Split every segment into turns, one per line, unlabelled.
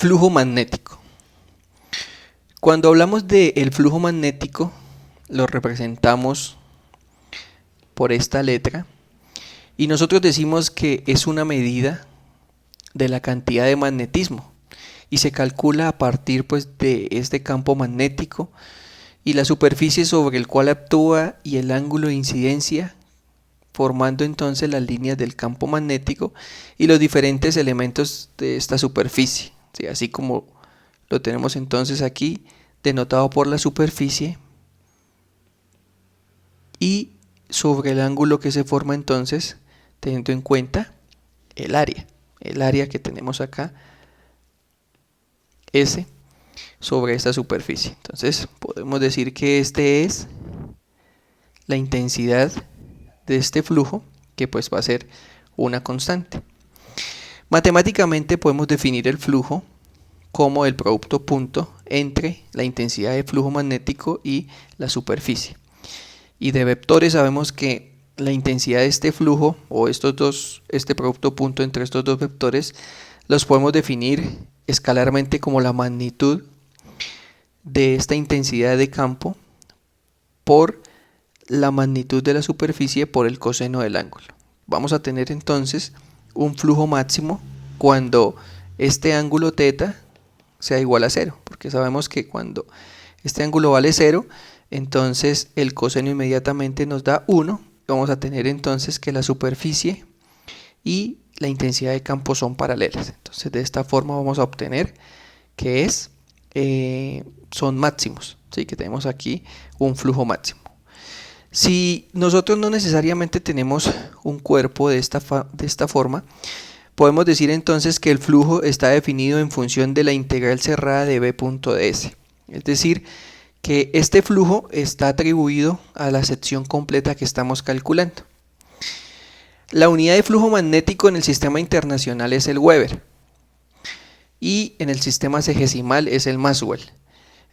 Flujo magnético. Cuando hablamos del flujo magnético, lo representamos por esta letra y nosotros decimos que es una medida de la cantidad de magnetismo y se calcula a partir de este campo magnético y la superficie sobre el cual actúa y el ángulo de incidencia, formando entonces las líneas del campo magnético y los diferentes elementos de esta superficie, ¿sí? Así como lo tenemos entonces aquí denotado por la superficie y sobre el ángulo que se forma entonces teniendo en cuenta el área que tenemos acá, S, sobre esta superficie. Entonces podemos decir que este es la intensidad de este flujo, que pues va a ser una constante. Matemáticamente podemos definir el flujo como el producto punto entre la intensidad de flujo magnético y la superficie. Y de vectores sabemos que la intensidad de este flujo o este producto punto entre estos dos vectores los podemos definir escalarmente como la magnitud de esta intensidad de campo por la magnitud de la superficie por el coseno del ángulo. Vamos a tener entonces un flujo máximo cuando este ángulo θ sea igual a 0, porque sabemos que cuando este ángulo vale 0, entonces el coseno inmediatamente nos da 1. Vamos a tener entonces que la superficie y la intensidad de campo son paralelas. Entonces de esta forma vamos a obtener que son máximos, ¿sí? Que tenemos aquí un flujo máximo. Si nosotros no necesariamente tenemos un cuerpo de esta forma, podemos decir entonces que el flujo está definido en función de la integral cerrada de B.ds. Es decir, que este flujo está atribuido a la sección completa que estamos calculando. La unidad de flujo magnético en el sistema internacional es el Weber y en el sistema sexagesimal es el Maxwell.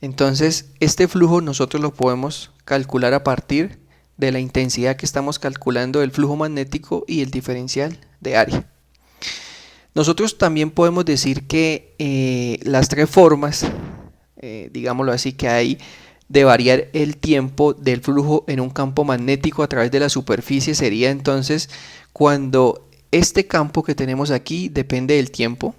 Entonces este flujo nosotros lo podemos calcular a partir de la intensidad que estamos calculando del flujo magnético y el diferencial de área. Nosotros también podemos decir que las tres formas, digámoslo así, que hay de variar el tiempo del flujo en un campo magnético a través de la superficie sería entonces cuando este campo que tenemos aquí depende del tiempo,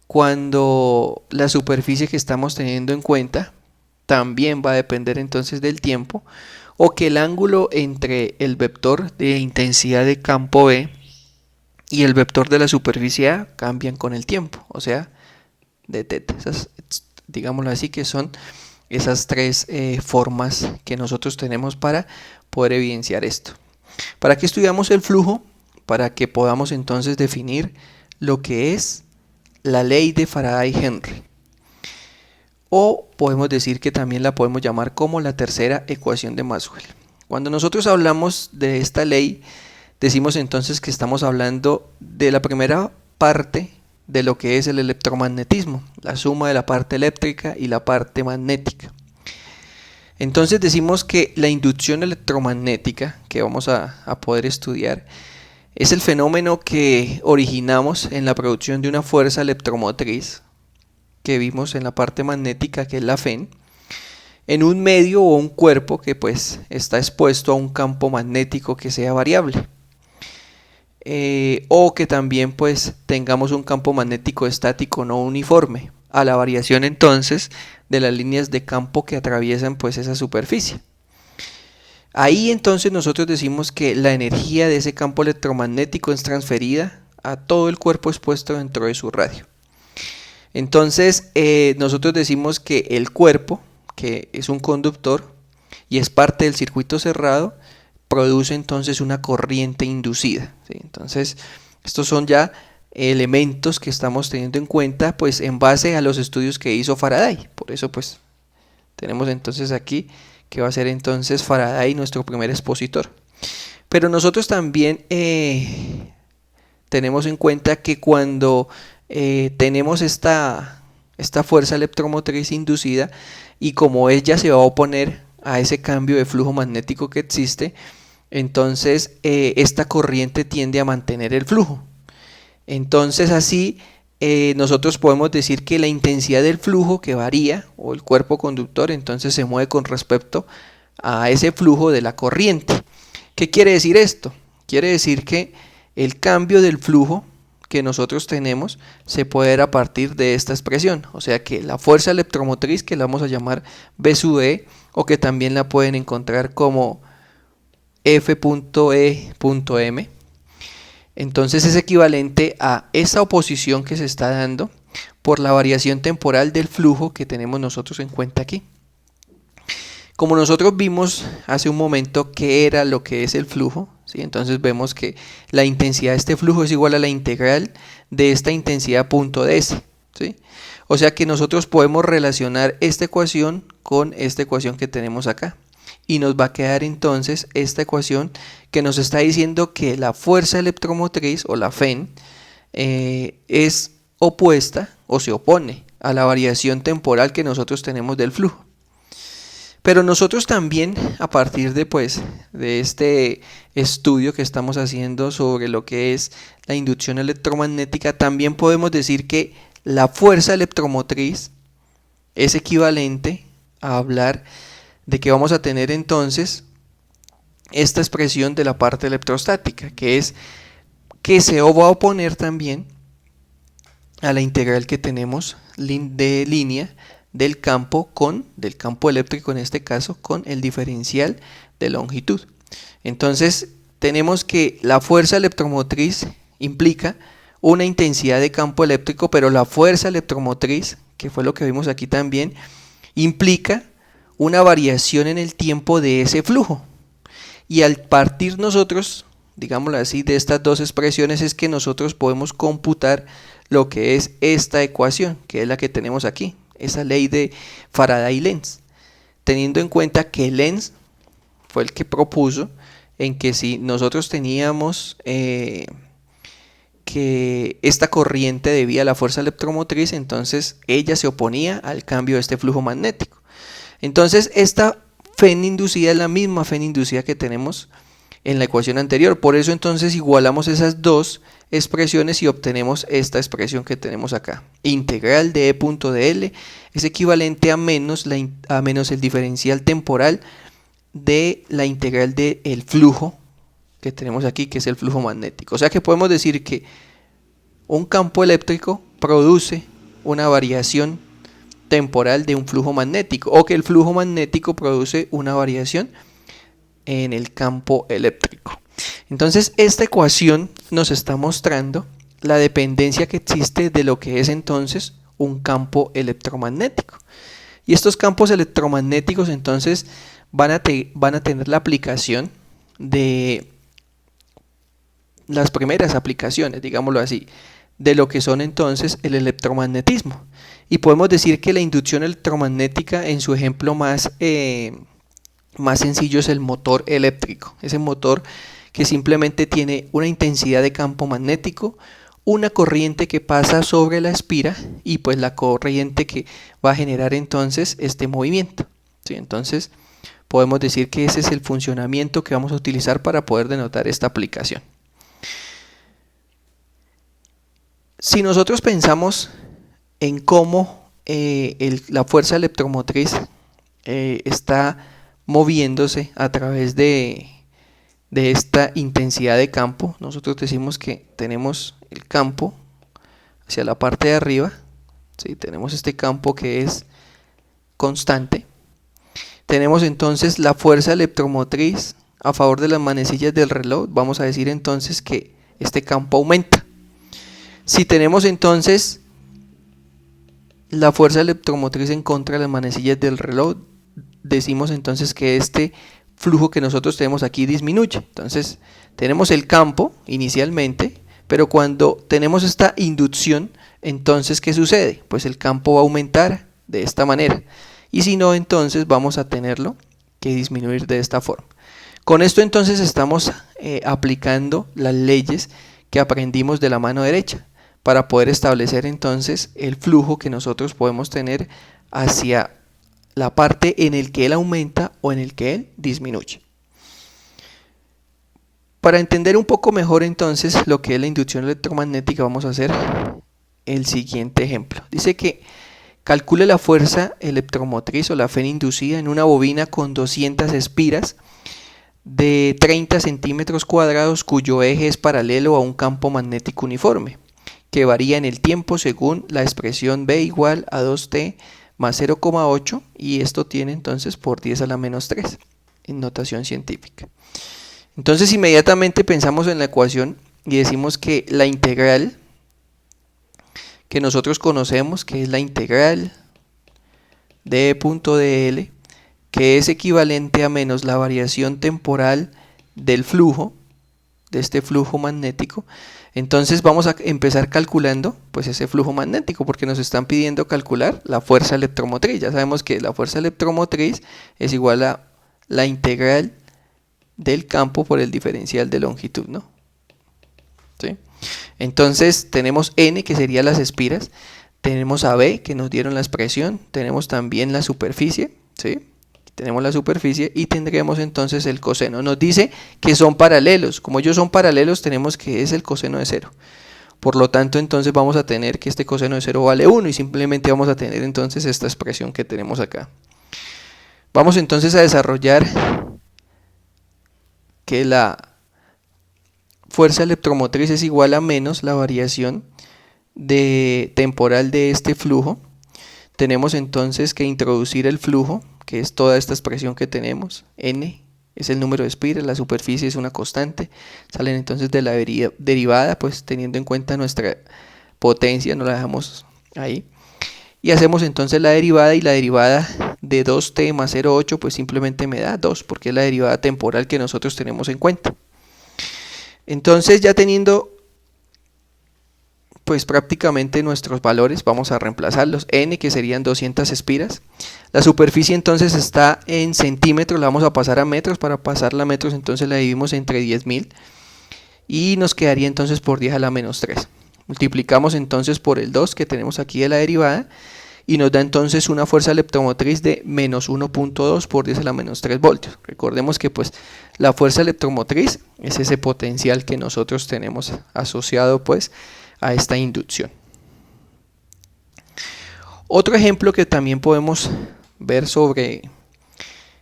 cuando la superficie que estamos teniendo en cuenta también va a depender entonces del tiempo, o que el ángulo entre el vector de intensidad de campo B y el vector de la superficie A cambian con el tiempo, o sea, de θ. Digámoslo así, que son esas tres formas que nosotros tenemos para poder evidenciar esto. ¿Para qué estudiamos el flujo? Para que podamos entonces definir lo que es la ley de Faraday-Henry. O podemos decir que también la podemos llamar como la tercera ecuación de Maxwell. Cuando nosotros hablamos de esta ley, decimos entonces que estamos hablando de la primera parte de lo que es el electromagnetismo, la suma de la parte eléctrica y la parte magnética. Entonces decimos que la inducción electromagnética que vamos a poder estudiar es el fenómeno que originamos en la producción de una fuerza electromotriz que vimos en la parte magnética, que es la Fe, en un medio o un cuerpo que pues está expuesto a un campo magnético que sea variable. O que también pues tengamos un campo magnético estático no uniforme a la variación entonces de las líneas de campo que atraviesan pues esa superficie. Ahí entonces nosotros decimos que la energía de ese campo electromagnético es transferida a todo el cuerpo expuesto dentro de su radio. Entonces nosotros decimos que el cuerpo, que es un conductor y es parte del circuito cerrado, produce entonces una corriente inducida, ¿sí? Entonces estos son ya elementos que estamos teniendo en cuenta pues en base a los estudios que hizo Faraday. Por eso pues tenemos entonces aquí que va a ser entonces Faraday nuestro primer expositor. Pero nosotros también tenemos en cuenta que cuando tenemos esta fuerza electromotriz inducida y como ella se va a oponer a ese cambio de flujo magnético que existe, entonces esta corriente tiende a mantener el flujo. Entonces así nosotros podemos decir que la intensidad del flujo que varía, o el cuerpo conductor, entonces se mueve con respecto a ese flujo de la corriente. ¿Qué quiere decir esto? Quiere decir que el cambio del flujo que nosotros tenemos se puede dar a partir de esta expresión, o sea que la fuerza electromotriz, que la vamos a llamar B sub E, o que también la pueden encontrar como F.E.M, entonces es equivalente a esa oposición que se está dando por la variación temporal del flujo que tenemos nosotros en cuenta aquí. Como nosotros vimos hace un momento qué era lo que es el flujo, ¿sí? Entonces vemos que la intensidad de este flujo es igual a la integral de esta intensidad punto ds, ¿sí? O sea que nosotros podemos relacionar esta ecuación con esta ecuación que tenemos acá. Y nos va a quedar entonces esta ecuación que nos está diciendo que la fuerza electromotriz, o la FEN, es opuesta o se opone a la variación temporal que nosotros tenemos del flujo. Pero nosotros también, a partir de este estudio que estamos haciendo sobre lo que es la inducción electromagnética, también podemos decir que la fuerza electromotriz es equivalente a hablar de que vamos a tener entonces esta expresión de la parte electrostática, que es que se va a oponer también a la integral que tenemos de línea del campo eléctrico, en este caso, con el diferencial de longitud. Entonces tenemos que la fuerza electromotriz implica una intensidad de campo eléctrico, pero la fuerza electromotriz, que fue lo que vimos aquí también, implica una variación en el tiempo de ese flujo. Y al partir nosotros, digámoslo así, de estas dos expresiones es que nosotros podemos computar lo que es esta ecuación, que es la que tenemos aquí, esa ley de Faraday-Lenz, teniendo en cuenta que Lenz fue el que propuso en que si nosotros teníamos que esta corriente debía a la fuerza electromotriz, entonces ella se oponía al cambio de este flujo magnético. Entonces esta FEN inducida es la misma FEN inducida que tenemos en la ecuación anterior, por eso entonces igualamos esas dos expresiones y obtenemos esta expresión que tenemos acá. Integral de E.dl es equivalente a menos el diferencial temporal de la integral del flujo que tenemos aquí, que es el flujo magnético. O sea que podemos decir que un campo eléctrico produce una variación temporal de un flujo magnético, o que el flujo magnético produce una variación en el campo eléctrico. Entonces esta ecuación nos está mostrando la dependencia que existe de lo que es entonces un campo electromagnético. Y estos campos electromagnéticos entonces van a tener la aplicación de las primeras aplicaciones, digámoslo así, de lo que son entonces el electromagnetismo. Y podemos decir que la inducción electromagnética, en su ejemplo más sencillo, es el motor eléctrico. Ese motor que simplemente tiene una intensidad de campo magnético, una corriente que pasa sobre la espira y pues la corriente que va a generar entonces este movimiento, ¿sí? Entonces podemos decir que ese es el funcionamiento que vamos a utilizar para poder denotar esta aplicación. Si nosotros pensamos en cómo la fuerza electromotriz está moviéndose a través de esta intensidad de campo, nosotros decimos que tenemos el campo hacia la parte de arriba, ¿sí? Tenemos este campo que es constante. Tenemos entonces la fuerza electromotriz a favor de las manecillas del reloj. Vamos a decir entonces que este campo aumenta. Si tenemos entonces la fuerza electromotriz en contra de las manecillas del reloj, decimos entonces que este flujo que nosotros tenemos aquí disminuye. Entonces tenemos el campo inicialmente, pero cuando tenemos esta inducción, entonces ¿qué sucede? Pues el campo va a aumentar de esta manera, y si no, entonces vamos a tenerlo que disminuir de esta forma. Con esto entonces estamos aplicando las leyes que aprendimos de la mano derecha para poder establecer entonces el flujo que nosotros podemos tener hacia la parte en el que él aumenta o en el que él disminuye. Para entender un poco mejor entonces lo que es la inducción electromagnética, vamos a hacer el siguiente ejemplo. Dice que calcule la fuerza electromotriz o la FEN inducida en una bobina con 200 espiras de 30 centímetros cuadrados cuyo eje es paralelo a un campo magnético uniforme, que varía en el tiempo según la expresión B igual a 2T más 0,8, y esto tiene entonces por 10 a la menos 3 en notación científica. Entonces inmediatamente pensamos en la ecuación y decimos que la integral que nosotros conocemos, que es la integral de punto dl, que es equivalente a menos la variación temporal del flujo, de este flujo magnético. Entonces vamos a empezar calculando pues ese flujo magnético, porque nos están pidiendo calcular la fuerza electromotriz. Ya sabemos que la fuerza electromotriz es igual a la integral del campo por el diferencial de longitud, ¿no? ¿Sí? Entonces tenemos N, que serían las espiras, tenemos a B, que nos dieron la expresión, tenemos también la superficie, ¿sí? Tenemos la superficie y tendremos entonces el coseno. Nos dice que son paralelos. Como ellos son paralelos, tenemos que es el coseno de 0. Por lo tanto, entonces vamos a tener que este coseno de 0 vale 1 y simplemente vamos a tener entonces esta expresión que tenemos acá. Vamos entonces a desarrollar que la fuerza electromotriz es igual a menos la variación temporal de este flujo. Tenemos entonces que introducir el flujo, que es toda esta expresión que tenemos. N es el número de espiras, la superficie es una constante. Salen entonces de la derivada, pues teniendo en cuenta nuestra potencia, no la dejamos ahí. Y hacemos entonces la derivada, y la derivada de 2t más 0,8 pues simplemente me da 2, porque es la derivada temporal que nosotros tenemos en cuenta. Entonces, ya teniendo pues prácticamente nuestros valores, vamos a reemplazarlos. N, que serían 200 espiras. La superficie entonces está en centímetros, la vamos a pasar a metros. Para pasarla a metros entonces la dividimos entre 10.000 y nos quedaría entonces por 10 a la menos 3. Multiplicamos entonces por el 2 que tenemos aquí de la derivada y nos da entonces una fuerza electromotriz de menos 1.2 por 10 a la menos 3 voltios. Recordemos que pues la fuerza electromotriz es ese potencial que nosotros tenemos asociado pues a esta inducción. Otro ejemplo que también podemos ver sobre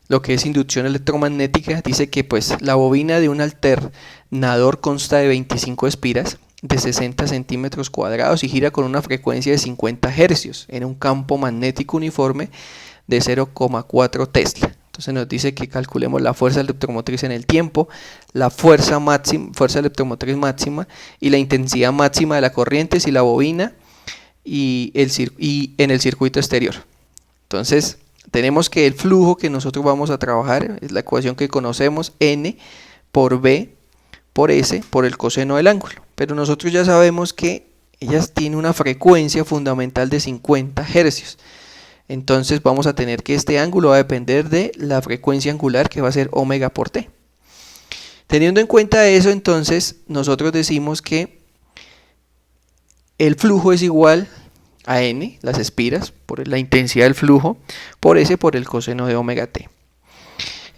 lo que es inducción electromagnética, dice que pues la bobina de un alternador consta de 25 espiras de 60 centímetros cuadrados y gira con una frecuencia de 50 hercios en un campo magnético uniforme de 0,4 Tesla. Entonces nos dice que calculemos la fuerza electromotriz en el tiempo, la fuerza electromotriz máxima y la intensidad máxima de la corriente si la bobina y en el circuito exterior. Entonces tenemos que el flujo que nosotros vamos a trabajar es la ecuación que conocemos, N por B por S por el coseno del ángulo. Pero nosotros ya sabemos que ellas tienen una frecuencia fundamental de 50 hercios. Entonces vamos a tener que este ángulo va a depender de la frecuencia angular, que va a ser omega por T. Teniendo en cuenta eso, entonces nosotros decimos que el flujo es igual a N, las espiras, por la intensidad del flujo, por S por el coseno de omega T.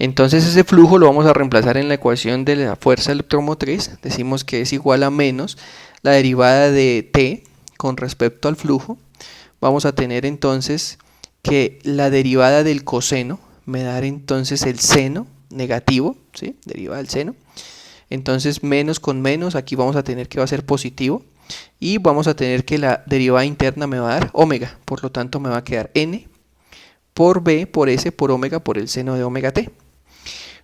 Entonces ese flujo lo vamos a reemplazar en la ecuación de la fuerza electromotriz. Decimos que es igual a menos la derivada de T con respecto al flujo. Vamos a tener entonces que la derivada del coseno me da entonces el seno negativo, ¿sí? Derivada del seno. Entonces menos con menos, aquí vamos a tener que va a ser positivo. Y vamos a tener que la derivada interna me va a dar omega. Por lo tanto me va a quedar N por B por S por omega por el seno de omega T.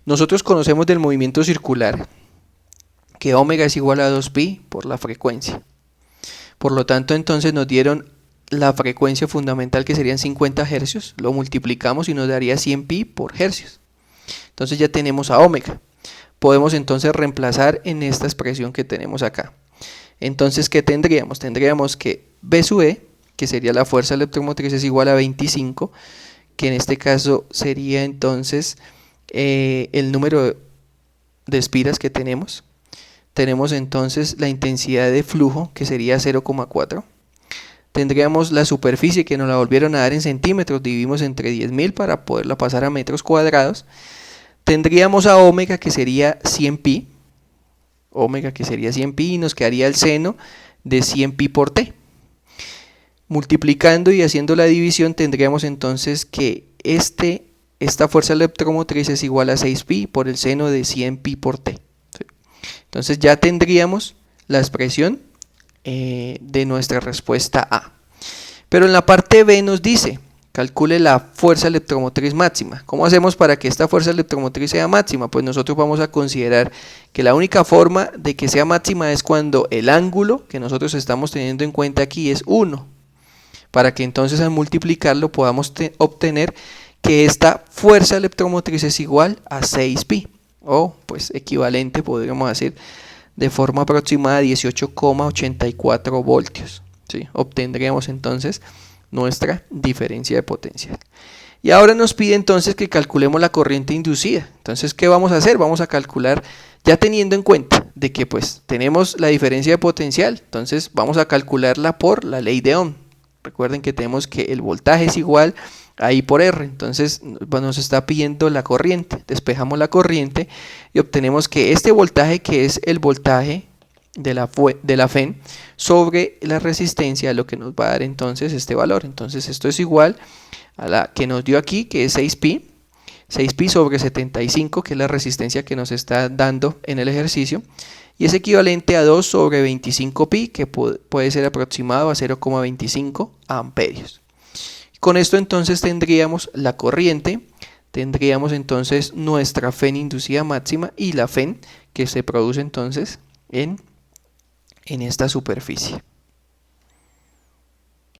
Nosotros conocemos del movimiento circular que omega es igual a 2pi por la frecuencia. Por lo tanto, entonces nos dieron la frecuencia fundamental, que serían 50 hercios. Lo multiplicamos y nos daría 100 pi por hercios. Entonces ya tenemos a omega. Podemos entonces reemplazar en esta expresión que tenemos acá. Entonces, ¿qué tendríamos? Tendríamos que B sub E, que sería la fuerza electromotriz, es igual a 25, que en este caso sería entonces el número de espiras que tenemos. Tenemos entonces la intensidad de flujo, que sería 0,4. Tendríamos la superficie, que nos la volvieron a dar en centímetros, dividimos entre 10.000 para poderla pasar a metros cuadrados. Tendríamos a omega, que sería 100 pi. Omega, que sería 100 pi, y nos quedaría el seno de 100 pi por T. Multiplicando y haciendo la división tendríamos entonces que esta fuerza electromotriz es igual a 6pi por el seno de 100pi por t. ¿Sí? Entonces ya tendríamos la expresión de nuestra respuesta A. Pero en la parte B nos dice, calcule la fuerza electromotriz máxima. ¿Cómo hacemos para que esta fuerza electromotriz sea máxima? Pues nosotros vamos a considerar que la única forma de que sea máxima es cuando el ángulo que nosotros estamos teniendo en cuenta aquí es 1. Para que entonces al multiplicarlo podamos obtener que esta fuerza electromotriz es igual a 6pi. O pues equivalente, podríamos decir, de forma aproximada a 18,84 voltios. ¿Sí? Obtendríamos entonces nuestra diferencia de potencial. Y ahora nos pide entonces que calculemos la corriente inducida. Entonces, ¿qué vamos a hacer? Vamos a calcular, ya teniendo en cuenta de que pues tenemos la diferencia de potencial, entonces vamos a calcularla por la ley de Ohm. Recuerden que tenemos que el voltaje es igual a I por R, entonces nos está pidiendo la corriente. Despejamos la corriente y obtenemos que este voltaje, que es el voltaje de la FEN sobre la resistencia, lo que nos va a dar entonces este valor. Entonces esto es igual a la que nos dio aquí, que es 6pi sobre 75, que es la resistencia que nos está dando en el ejercicio, y es equivalente a 2 sobre 25pi, que puede ser aproximado a 0,25 amperios. Con esto entonces tendríamos la corriente, tendríamos entonces nuestra FEN inducida máxima y la FEN que se produce entonces en esta superficie.